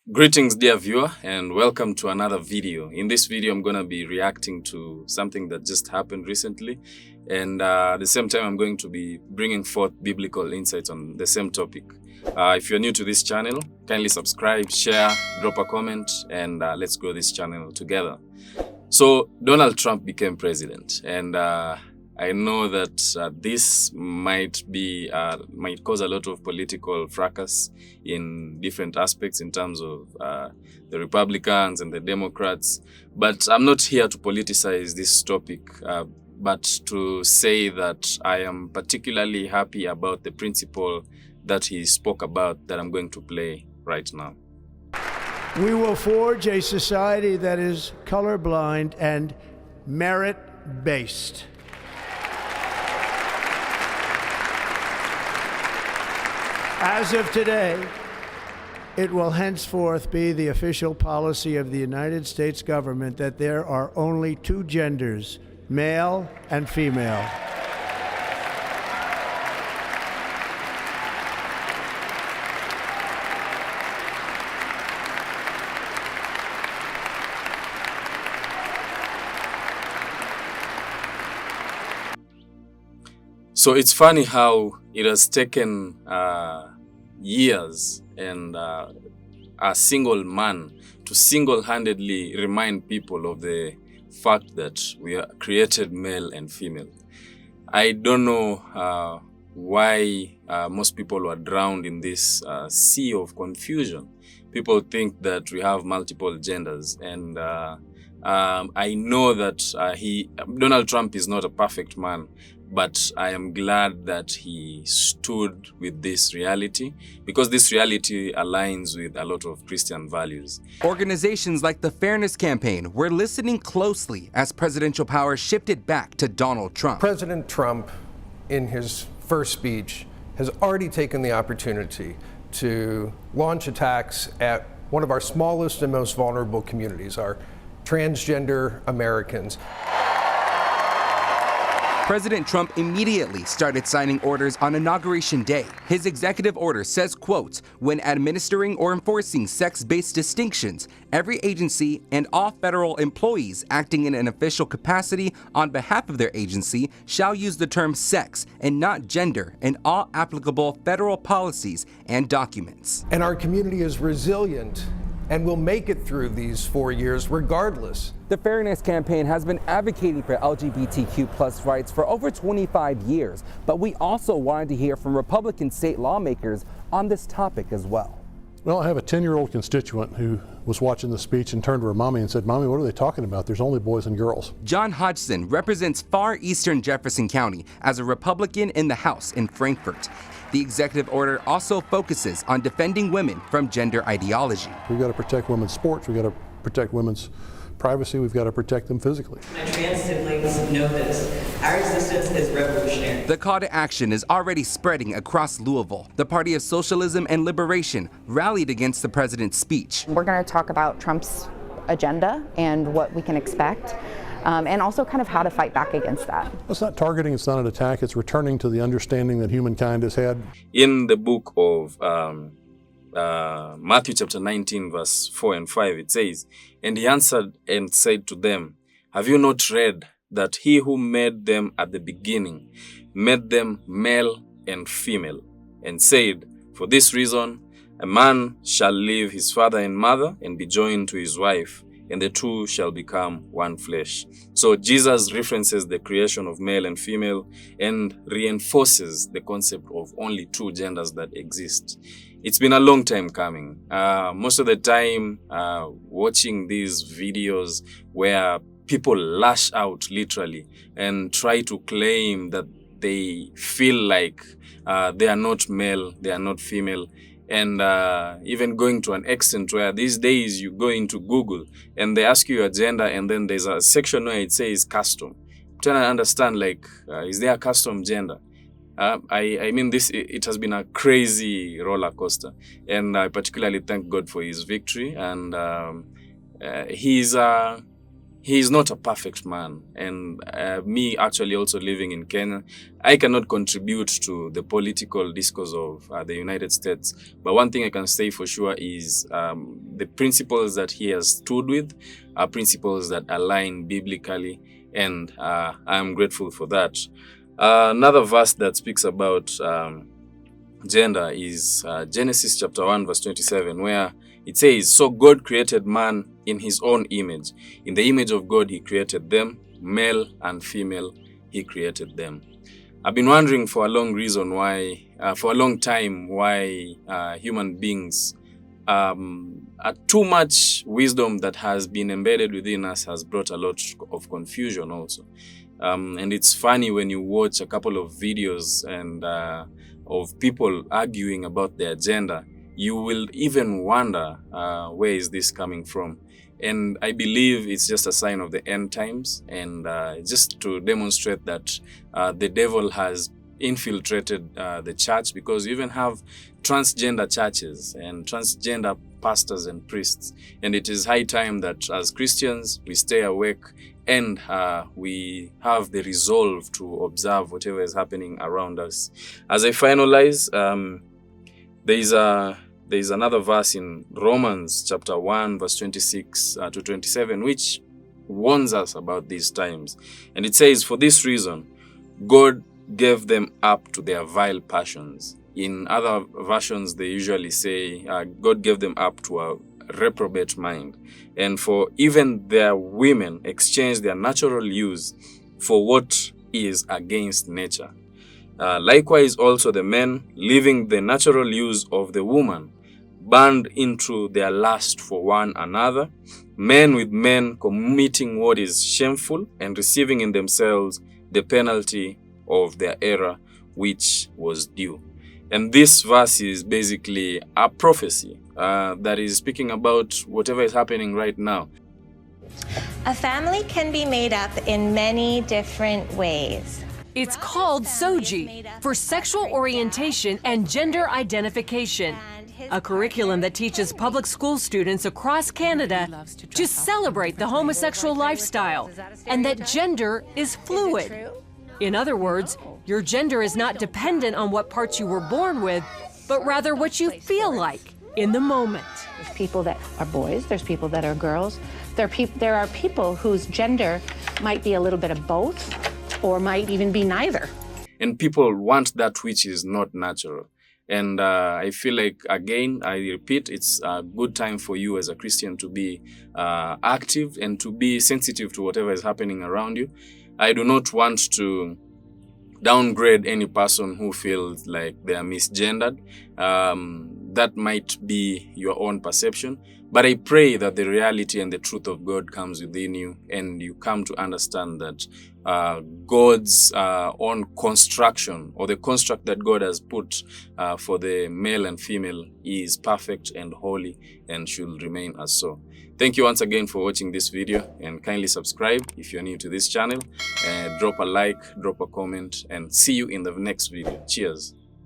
Greetings, dear viewer, and welcome to another video. In this video, I'm going to be reacting to something that just happened recently. And at the same time, I'm going to be bringing forth biblical insights on the same topic. If you're new to this channel, kindly subscribe, share, drop a comment, and let's grow this channel together. So Donald Trump became president, and I know that this might cause a lot of political fracas in different aspects in terms of the Republicans and the Democrats. But I'm not here to politicize this topic, but to say that I am particularly happy about the principle that he spoke about that I'm going to play right now. We will forge a society that is colorblind and merit-based. As of today, it will henceforth be the official policy of the United States government that there are only two genders, male and female. So it's funny how it has taken years and a single man to single-handedly remind people of the fact that we are created male and female. I don't know why most people are drowned in this sea of confusion. People think that we have multiple genders, and I know that Donald Trump is not a perfect man, but I am glad that he stood with this reality, because this reality aligns with a lot of Christian values. Organizations like the Fairness Campaign were listening closely as presidential power shifted back to Donald Trump. President Trump, in his first speech, has already taken the opportunity to launch attacks at one of our smallest and most vulnerable communities, our transgender Americans. President Trump immediately started signing orders on Inauguration Day. His executive order says, quote, "When administering or enforcing sex-based distinctions, every agency and all federal employees acting in an official capacity on behalf of their agency shall use the term sex and not gender in all applicable federal policies and documents." And our community is resilient and will make it through these 4 years regardless. The Fairness Campaign has been advocating for LGBTQ+ rights for over 25 years, but we also wanted to hear from Republican state lawmakers on this topic as well. Well, I have a 10-year-old constituent who was watching the speech and turned to her mommy and said, "Mommy, what are they talking about? There's only boys and girls." John Hodgson represents far eastern Jefferson County as a Republican in the House in Frankfort. The executive order also focuses on defending women from gender ideology. We've got to protect women's sports. We've got to protect women's privacy. We've got to protect them physically. My trans siblings know this. Our existence is revolutionary. The call to action is already spreading across Louisville. The Party of Socialism and Liberation rallied against the president's speech. We're going to talk about Trump's agenda and what we can expect, and also kind of how to fight back against that. It's not targeting, it's not an attack, it's returning to the understanding that humankind has had. In the book of Matthew chapter 19, verse 4 and 5, it says, "And he answered and said to them, Have you not read that he who made them at the beginning made them male and female, and said, For this reason, a man shall leave his father and mother and be joined to his wife, and the two shall become one flesh." So Jesus references the creation of male and female and reinforces the concept of only two genders that exist. It's been a long time coming. Most of the time, watching these videos where people lash out literally and try to claim that they feel like they are not male, they are not female, and even going to an extent where these days you go into Google and they ask you your gender, and then there's a section where it says custom. I'm trying to understand, like, is there a custom gender? I mean, it has been a crazy roller coaster, and I particularly thank God for his victory. And he's he is not a perfect man. And me actually also living in Kenya, I cannot contribute to the political discourse of the United States. But one thing I can say for sure is the principles that he has stood with are principles that align biblically, and I am grateful for that. Another verse that speaks about gender is Genesis chapter 1 verse 27, where it says, "So God created man in his own image. In the image of God he created them, male and female he created them." I've been wondering for a long time why human beings, too much wisdom that has been embedded within us has brought a lot of confusion also. And it's funny when you watch a couple of videos and of people arguing about their gender, you will even wonder where is this coming from. And I believe it's just a sign of the end times, and just to demonstrate that the devil has infiltrated the church, because you even have transgender churches and transgender pastors and priests. And it is high time that as Christians we stay awake and we have the resolve to observe whatever is happening around us. As I finalize, there is another verse in Romans chapter 1 verse 26 to 27 which warns us about these times. And it says, "For this reason God gave them up to their vile passions." In other versions they usually say God gave them up to a reprobate mind. "And for even their women exchanged their natural use for what is against nature. Likewise also the men, leaving the natural use of the woman, burned into their lust for one another, men with men committing what is shameful, and receiving in themselves the penalty of their error which was due." And this verse is basically a prophecy that is speaking about whatever is happening right now. A family can be made up in many different ways. It's called SOGI, for Sexual Orientation and Gender Identification, a curriculum that teaches public school students across Canada to celebrate the homosexual lifestyle and that gender is fluid. In other words, your gender is not dependent on what parts you were born with, but rather what you feel like in the moment. There's people that are boys, there's people that are girls. There are people whose gender might be a little bit of both or might even be neither. And people want that which is not natural. And I feel like, again, I repeat, it's a good time for you as a Christian to be active and to be sensitive to whatever is happening around you. I do not want to downgrade any person who feels like they are misgendered. That might be your own perception. But I pray that the reality and the truth of God comes within you, and you come to understand that God's own construction, or the construct that God has put for the male and female, is perfect and holy and should remain as so. Thank you once again for watching this video, and kindly subscribe if you're new to this channel. Drop a like, drop a comment, and see you in the next video. Cheers.